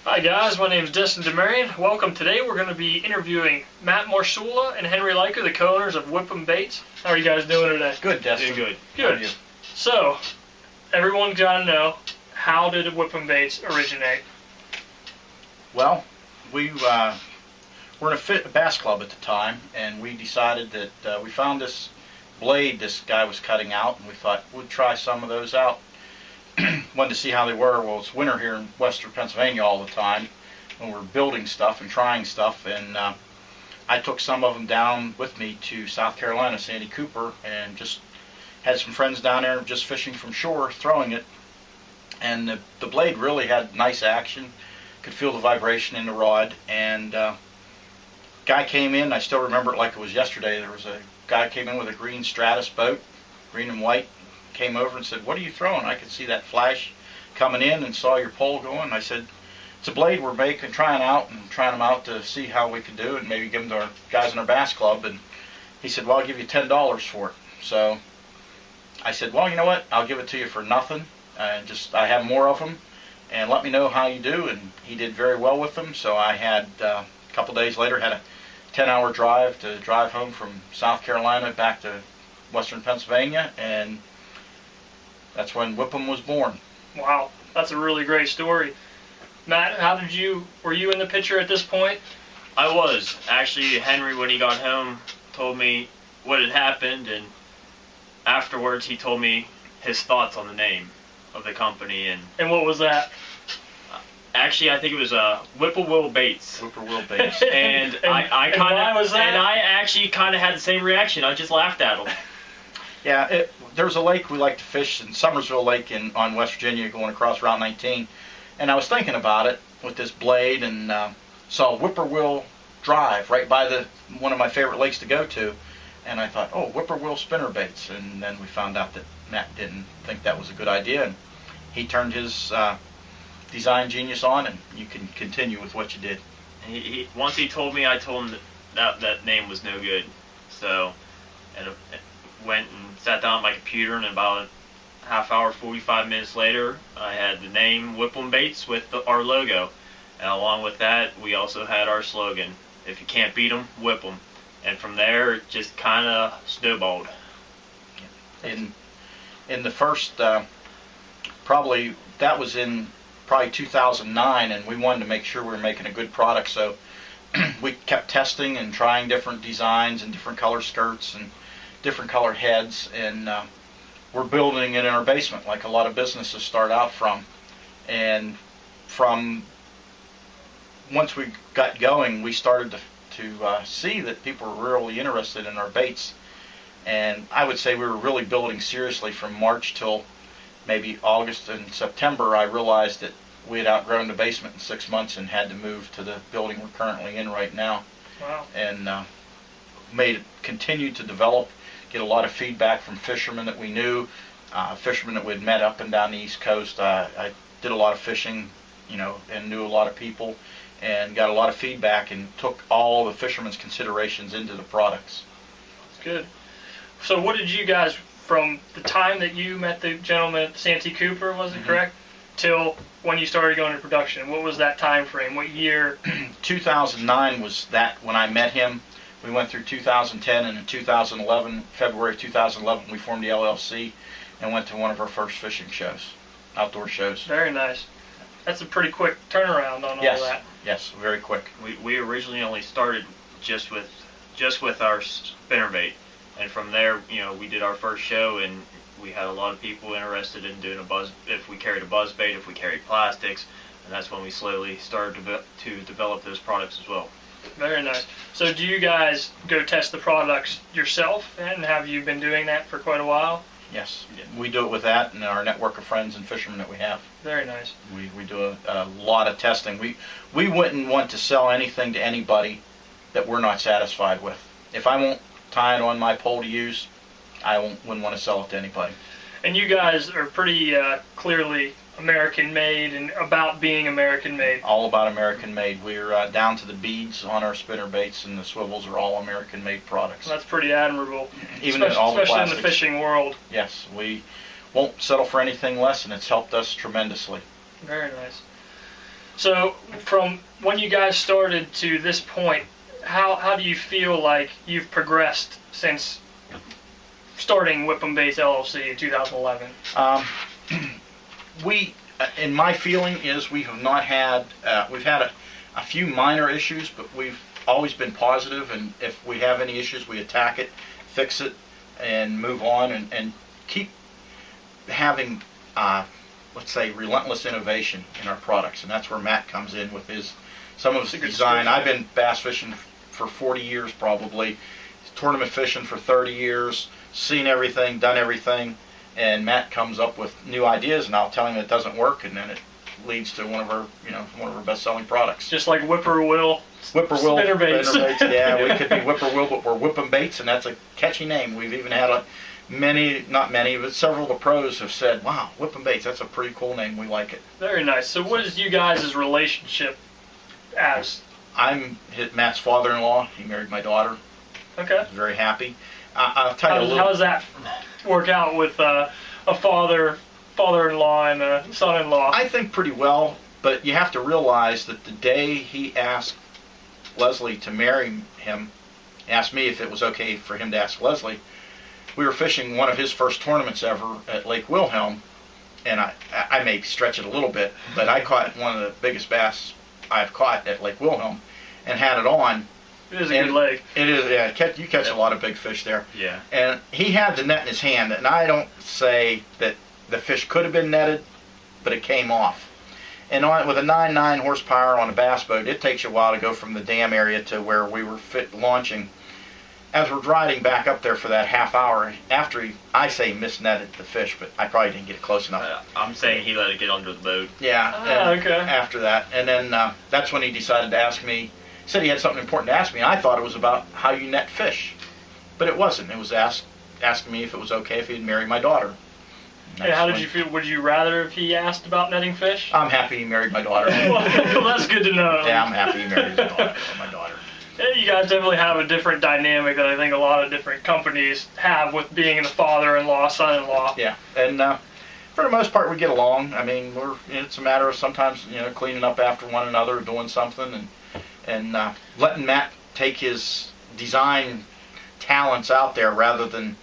Hi guys, my name is Destin DeMarion. Welcome. Today we're going to be interviewing Marsula and Henry Likar, the co-owners of Whip Baits. How are you guys doing today? Good, Destin. Doing good. Good. How are you? So, everyone's got to know, how did Whip Baits originate? Well, we were in a bass club at the time, and we decided that we found this blade this guy was cutting out, and we thought we'd try some of those out. Wanted to see how they were. Well, it's winter here in western Pennsylvania all the time, and we're building stuff and trying stuff, and I took some of them down with me to South Carolina, Sandy Cooper, and just had some friends down there just fishing from shore, throwing it, and the blade really had nice action. Could feel the vibration in the rod, and guy came in, I still remember it like it was yesterday. There was a guy came in with a green Stratus boat, green and white, came over and said, "What are you throwing?" I could see that flash coming in and saw your pole going. I said, "It's a blade we're making, trying them out to see how we could do it and maybe give them to our guys in our bass club." And he said, "Well, I'll give you $10 for it." So I said, "Well, you know what? I'll give it to you for nothing. I have more of them, and let me know how you do." And he did very well with them. So I had a couple days later had a 10-hour drive to drive home from South Carolina back to western Pennsylvania, and that's when Whipham was born. Wow, that's a really great story. Matt, were you in the picture at this point? I was. Actually, Henry, when he got home, told me what had happened, and afterwards he told me his thoughts on the name of the company. And what was that? Actually, I think it was Whippoorwill Baits. Whippoorwill Baits. And I kind why was of, that? and I actually kind of had the same reaction. I just laughed at him. Yeah, there's a lake we like to fish in Summersville Lake on West Virginia, going across Route 19, and I was thinking about it with this blade, and saw Whippoorwill Drive right by one of my favorite lakes to go to, and I thought, oh, Whippoorwill spinner baits, and then we found out that Matt didn't think that was a good idea, and he turned his design genius on, and you can continue with what you did. Once he told me, I told him that name was no good. So, and went and sat down at my computer, and about a half hour, 45 minutes later, I had the name Whip'em Baits with our logo. And along with that, we also had our slogan, "If you can't beat 'em, whip 'em." And from there, it just kind of snowballed. In the first, probably, that was in probably 2009, and we wanted to make sure we were making a good product, so we kept testing and trying different designs and different color skirts and different color heads, and we're building it in our basement like a lot of businesses start out from. And from once we got going, we started to see that people were really interested in our baits, and I would say we were really building seriously from March till maybe August and September. I realized that we had outgrown the basement in 6 months and had to move to the building we're currently in right now. Wow. And continued to develop, get a lot of feedback from fishermen that we knew, fishermen that we'd met up and down the East Coast. I did a lot of fishing, and knew a lot of people, and got a lot of feedback, and took all the fishermen's considerations into the products. That's good. So what did you guys, from the time that you met the gentleman at Santee Cooper, was it correct, till when you started going into production? What was that time frame? What year? 2009 was that when I met him. We went through 2010, and in 2011, February of 2011, we formed the LLC and went to one of our first fishing shows, outdoor shows. Very nice. That's a pretty quick turnaround on all that. Yes, very quick. We originally only started just with our spinnerbait, and from there, we did our first show, and we had a lot of people interested in doing if we carried a buzz bait, if we carried plastics, and that's when we slowly started to develop those products as well. Very nice. So do you guys go test the products yourself, and have you been doing that for quite a while? Yes, we do it with that and our network of friends and fishermen that we have. Very nice. We do a lot of testing. We wouldn't want to sell anything to anybody that we're not satisfied with. If I won't tie it on my pole to use, I wouldn't want to sell it to anybody. And you guys are pretty clearly American-made and about being American-made. All about American-made. We're down to the beads on our spinner baits, and the swivels are all American-made products. That's pretty admirable. Even in all the especially plastics. in the fishing world. Yes, we won't settle for anything less, and it's helped us tremendously. Very nice. So from when you guys started to this point, how do you feel like you've progressed since starting Whip 'em Baits LLC in 2011? In my feeling is we have not had, we've had a few minor issues, but we've always been positive, and if we have any issues, we attack it, fix it, and move on, and keep having, let's say, relentless innovation in our products, and that's where Matt comes in with some of his design. I've been bass fishing for 40 years probably, tournament fishing for 30 years, seen everything, done everything, and Matt comes up with new ideas, and I'll tell him it doesn't work, and then it leads to one of our best-selling products. Just like Whippoorwill spinnerbaits. Yeah, we could be Whippoorwill, but we're Whip 'em Baits, and that's a catchy name. We've even had not many, but several of the pros have said, "Wow, Whip 'em Baits, that's a pretty cool name. We like it." Very nice. So, what is you guys' relationship as? I'm Matt's father-in-law. He married my daughter. Okay. He's very happy. I'll tell you a little. How does that work out with a father-in-law and a son-in-law? I think pretty well, but you have to realize that the day he asked Leslie to marry him, asked me if it was okay for him to ask Leslie, we were fishing one of his first tournaments ever at Lake Wilhelm, and I may stretch it a little bit, but I caught one of the biggest bass I've caught at Lake Wilhelm and had it on. It is a good lake. It is, yeah. You catch a lot of big fish there. Yeah. And he had the net in his hand, and I don't say that the fish could have been netted, but it came off. And with a 9.9 horsepower on a bass boat, it takes you a while to go from the dam area to where we were launching. As we're riding back up there for that half hour, after I say misnetted the fish, but I probably didn't get it close enough. I'm saying he let it get under the boat. Yeah. Okay. After that, and then that's when he decided to ask me. He said he had something important to ask me, and I thought it was about how you net fish, but it wasn't. It was asking me if it was okay if he'd marry my daughter. And how did you feel? Would you rather if he asked about netting fish? I'm happy he married my daughter. Well, that's good to know. Yeah, I'm happy he married my daughter. Yeah, you guys definitely have a different dynamic that I think a lot of different companies have with being the father-in-law, son-in-law. Yeah, and for the most part, we get along. I mean, it's a matter of sometimes cleaning up after one another, doing something, and letting Matt take his design talents out there rather than,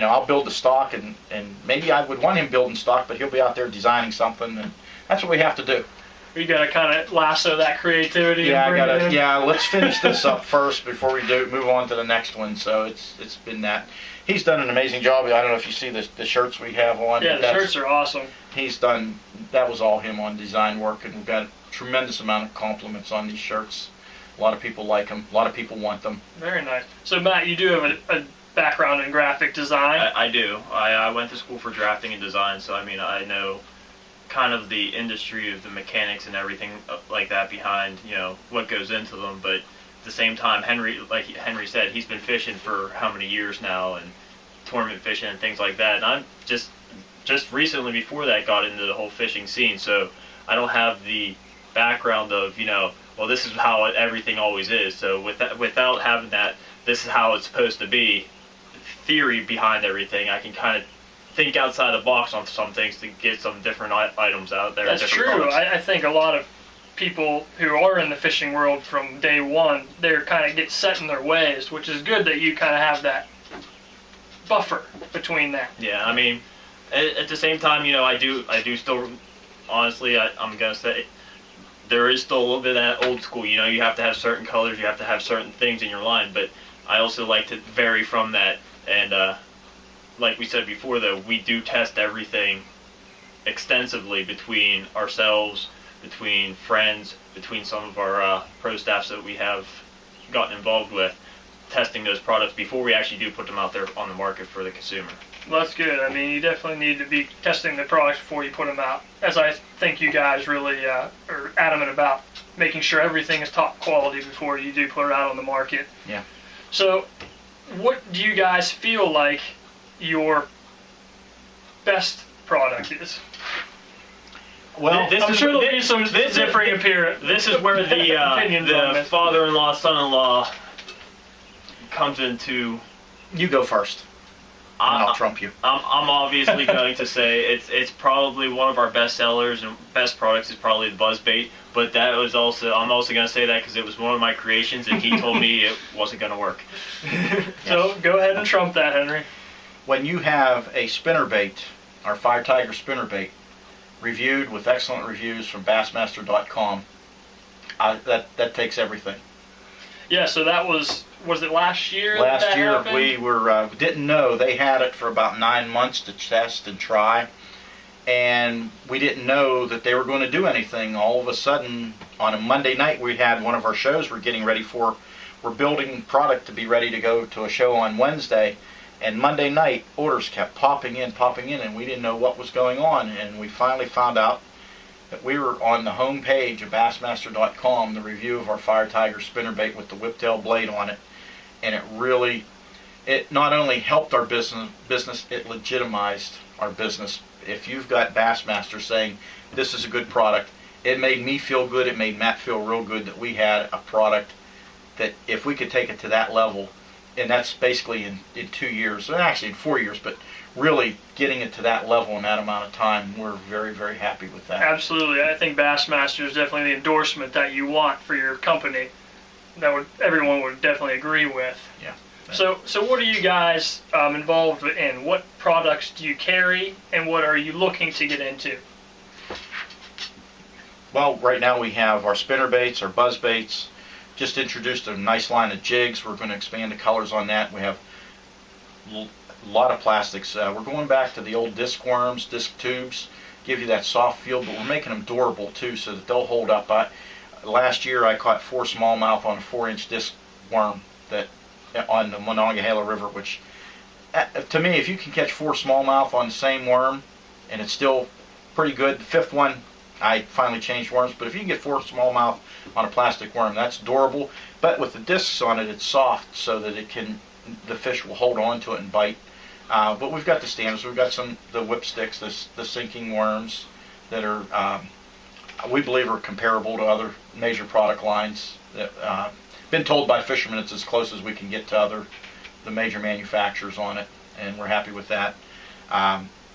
I'll build the stock, and maybe I would want him building stock, but he'll be out there designing something, and that's what we have to do. You got to kind of lasso that creativity. Yeah, and bring it in. Yeah. Let's finish this up first before we move on to the next one. So it's been that. He's done an amazing job. I don't know if you see the shirts we have on. Yeah, the shirts are awesome. He's done. That was all him on design work, and we've got a tremendous amount of compliments on these shirts. A lot of people like them. A lot of people want them. Very nice. So Matt, you do have a background in graphic design. I do. I went to school for drafting and design, so I mean I know kind of the industry of the mechanics and everything like that behind what goes into them, but at the same time like Henry said, he's been fishing for how many years now and tournament fishing and things like that, and I'm just recently before that got into the whole fishing scene, so I don't have the background of well, this is how everything always is, so without having that this is how it's supposed to be theory behind everything, I can kind of think outside the box on some things to get some different items out there. That's true. I think a lot of people who are in the fishing world from day one, they're kind of get set in their ways, which is good that you kind of have that buffer between that. Yeah, I mean, at the same time, I do still, honestly, I'm gonna say, there is still a little bit of that old school. You have to have certain colors, you have to have certain things in your line, but I also like to vary from that, and like we said before, though, we do test everything extensively between ourselves, between friends, between some of our pro staffs that we have gotten involved with, testing those products before we actually do put them out there on the market for the consumer. Well, that's good. I mean, you definitely need to be testing the products before you put them out, as I think you guys really are adamant about making sure everything is top quality before you do put it out on the market. Yeah. So, what do you guys feel like your best product is? Well, I'm sure there'll be some differing appearance. This is where the father-in-law, son-in-law comes into. You go first. I'll trump you. I'm obviously going to say it's probably one of our best sellers and best products is probably the buzz bait. But that was I'm also going to say that because it was one of my creations and he told me it wasn't going to work. So go ahead and trump that, Henry. When you have a spinnerbait, our Fire Tiger spinnerbait, reviewed with excellent reviews from Bassmaster.com, that takes everything. Yeah, so that was it last year? Last year happened? we didn't know. They had it for about 9 months to test and try, and we didn't know that they were going to do anything. All of a sudden, on a Monday night, we had one of our shows we're getting ready for. We're building product to be ready to go to a show on Wednesday, and Monday night orders kept popping in, and we didn't know what was going on, and we finally found out that we were on the home page of Bassmaster.com, the review of our Fire Tiger spinnerbait with the whiptail blade on it, and it not only helped our business, it legitimized our business. If you've got Bassmaster saying this is a good product, it made me feel good, it made Matt feel real good that we had a product that if we could take it to that level, and that's basically in 2 years, and actually in 4 years, but really getting it to that level in that amount of time, we're very, very happy with that. Absolutely. I think Bassmaster is definitely the endorsement that you want for your company. Everyone would definitely agree with. Yeah. So what are you guys involved in? What products do you carry, and what are you looking to get into? Well, right now we have our spinnerbaits, our buzz baits. Just introduced a nice line of jigs. We're going to expand the colors on that. We have a lot of plastics. We're going back to the old disc worms, disc tubes, give you that soft feel, but we're making them durable too so that they'll hold up. Last year I caught 4 smallmouth on a 4-inch disc worm on the Monongahela River, which to me, if you can catch 4 smallmouth on the same worm and it's still pretty good, the 5th one I finally changed worms, but if you can get 4 smallmouth on a plastic worm, that's durable. But with the discs on it, it's soft so that the fish will hold on to it and bite. But we've got the standards. We've got the whip sticks, the sinking worms that are we believe are comparable to other major product lines. Been told by fishermen it's as close as we can get to the major manufacturers on it, and we're happy with that.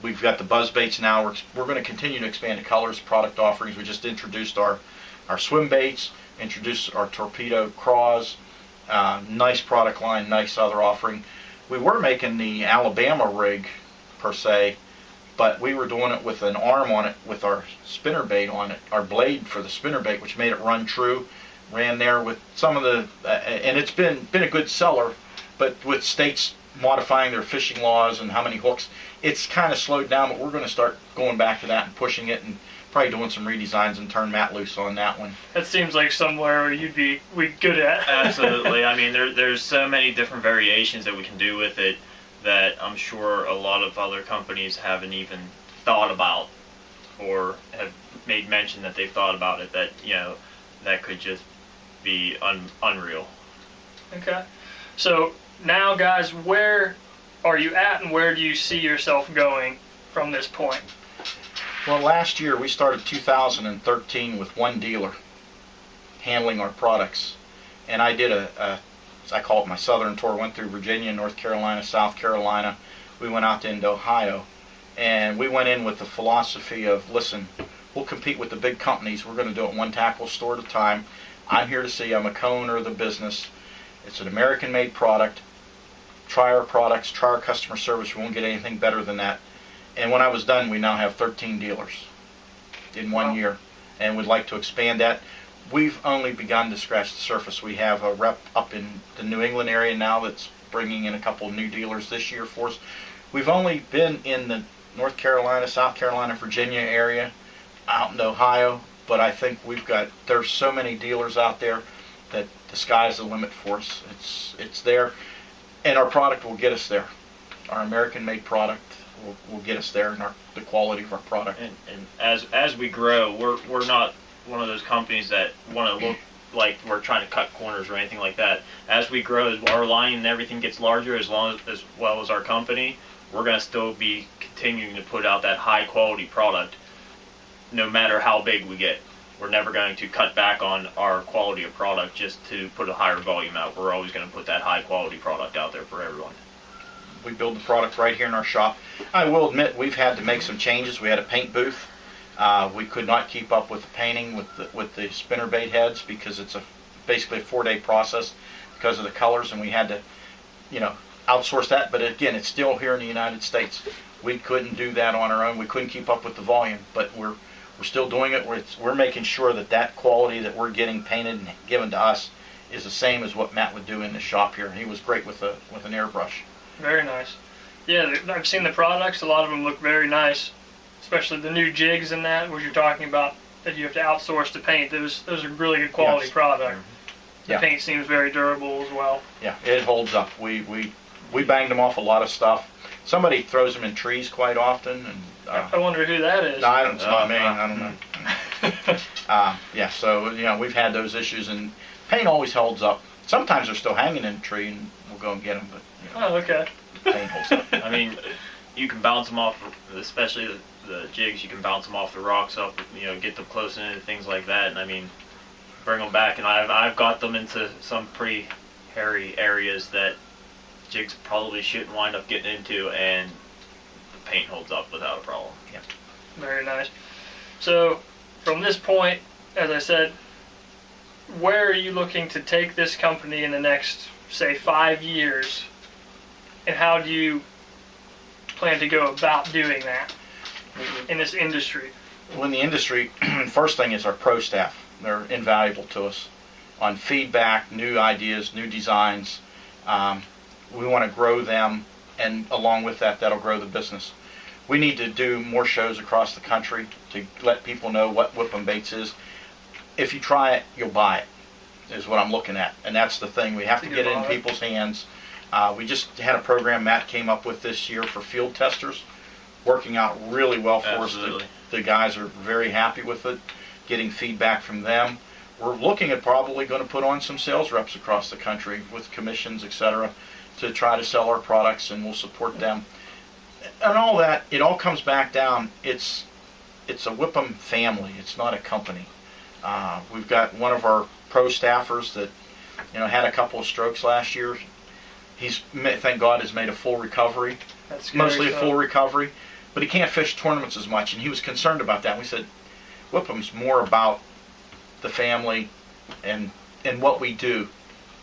We've got the buzz baits now. We're going to continue to expand the colors, product offerings. We just introduced our swim baits, introduced our torpedo craws. Nice product line, nice other offering. We were making the Alabama rig per se, but we were doing it with an arm on it with our spinnerbait on it, our blade for the spinnerbait, which made it run true. Ran there with some of the, and it's been a good seller, but with states modifying their fishing laws and how many hooks, it's kind of slowed down, but we're going to start going back to that and pushing it and probably doing some redesigns and turn Matt loose on that one. That seems like somewhere where you'd be good at. Absolutely. I mean, there's so many different variations that we can do with it that I'm sure a lot of other companies haven't even thought about or have made mention that they've thought about it, that, that could just be unreal. Okay. So now, guys, where are you at and where do you see yourself going from this point? Well, last year we started 2013 with one dealer handling our products, and I did I call it my southern tour. Went through Virginia, North Carolina, South Carolina. We went out into Ohio, and we went in with the philosophy of, listen, we'll compete with the big companies. We're going to do it one tackle store at a time. I'm here to see. I'm a co-owner of the business. It's an American-made product. Try our products. Try our customer service. We won't get anything better than that. And when I was done, we now have 13 dealers in 1 year, and we'd like to expand that. We've only begun to scratch the surface. We have a rep up in the New England area now that's bringing in a couple of new dealers this year for us. We've only been in the North Carolina, South Carolina, Virginia area, out in Ohio, but I think there's so many dealers out there that the sky's the limit for us. It's there, and our product will get us there. Our American-made product will get us there, and the quality of our product. And as we grow, we're not one of those companies that want to look like we're trying to cut corners or anything like that. As we grow, as our line and everything gets larger, as well as our company, we're going to still be continuing to put out that high quality product, no matter how big we get. We're never going to cut back on our quality of product just to put a higher volume out. We're always going to put that high quality product out there for everyone. We build the product right here in our shop. I will admit we've had to make some changes. We had a paint booth. We could not keep up with the painting with the spinnerbait heads because it's basically a 4-day process because of the colors, and we had to, outsource that. But again, it's still here in the United States. We couldn't do that on our own. We couldn't keep up with the volume, but we're still doing it. We're making sure that quality that we're getting painted and given to us is the same as what Matt would do in the shop here. He was great with an airbrush. Very nice. Yeah, I've seen the products. A lot of them look very nice, especially the new jigs and that, what you're talking about, that you have to outsource to paint. Those are really good quality Yes. product. The Yeah. paint seems very durable as well. Yeah, it holds up. We banged them off a lot of stuff. Somebody throws them in trees quite often, and I wonder who that is. no, it's not me. I don't know. Yeah, so we've had those issues, and paint always holds up. Sometimes they're still hanging in a tree, and we'll go and get them, but Oh, okay. paint holds up. I mean, you can bounce them off, especially the jigs. You can bounce them off the rocks up, get them close in and things like that. And I mean, bring them back. And I've got them into some pretty hairy areas that jigs probably shouldn't wind up getting into, and the paint holds up without a problem. Yeah. Very nice. So, from this point, as I said, where are you looking to take this company in the next, say, 5 years? And how do you plan to go about doing that in this industry? Well, in the industry, first thing is our pro staff. They're invaluable to us on feedback, new ideas, new designs. We want to grow them, and along with that, that'll grow the business. We need to do more shows across the country to let people know what whip-em baits is. If you try it, you'll buy it, is what I'm looking at. And that's the thing. We have to get it in people's hands. We just had a program Matt came up with this year for field testers, working out really well for Absolutely. us. The guys are very happy with it, getting feedback from them. We're looking at probably going to put on some sales reps across the country with commissions, etc., to try to sell our products, and we'll support them. And all that, it all comes back down. It's a whip-em family. It's not a company. We've got one of our pro staffers that had a couple of strokes last year. He's, thank God, has made a full recovery. That's good. Mostly a full recovery, but he can't fish tournaments as much, and he was concerned about that. We said, whip-em's more about the family and what we do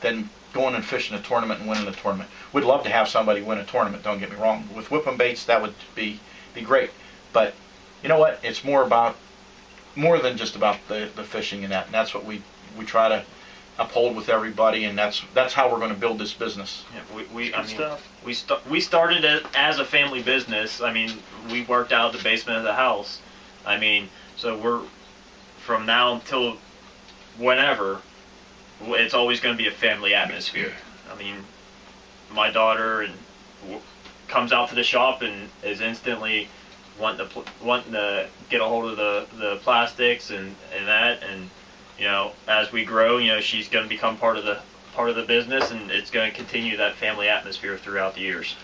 than going and fishing a tournament and winning a tournament. We'd love to have somebody win a tournament, don't get me wrong. With whip-em baits, that would be great. But you know what? It's more than just about the fishing and that. And that's what we try to uphold with everybody, and that's how we're going to build this business. Yeah, we started it as a family business. I mean, we worked out of the basement of the house. I mean, so we're from now until whenever, it's always going to be a family atmosphere. I mean, my daughter comes out to the shop and is instantly wanting to get a hold of the plastics and that, and as we grow, she's going to become part of the business, and it's going to continue that family atmosphere throughout the years.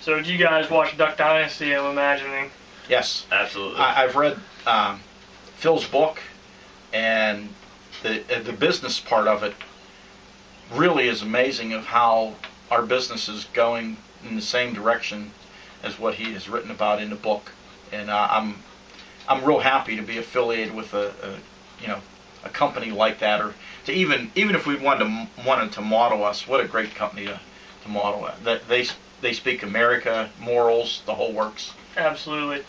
So do you guys watch Duck Dynasty, I'm imagining? Yes. Absolutely. I've read Phil's book, and the business part of it really is amazing of how our business is going in the same direction as what he has written about in the book. And I'm real happy to be affiliated with a company like that, or to even if we wanted to model us. What a great company to model that. They speak America, morals, the whole works. Absolutely.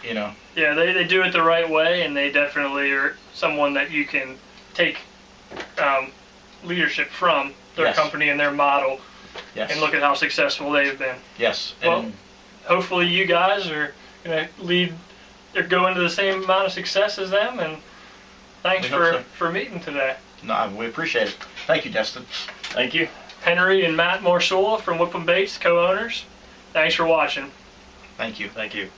Yeah, they do it the right way, and they definitely are someone that you can take leadership from their Yes. company and their model. Yes. And look at how successful they've been. Yes. Well, And hopefully you guys are going to go into the same amount of success as them, and thanks We hope for meeting today. no, we appreciate it. Thank you, Destin. Thank you. Henry and Matt Marsula from Whip 'em Baits, co-owners. Thanks for watching. Thank you. Thank you.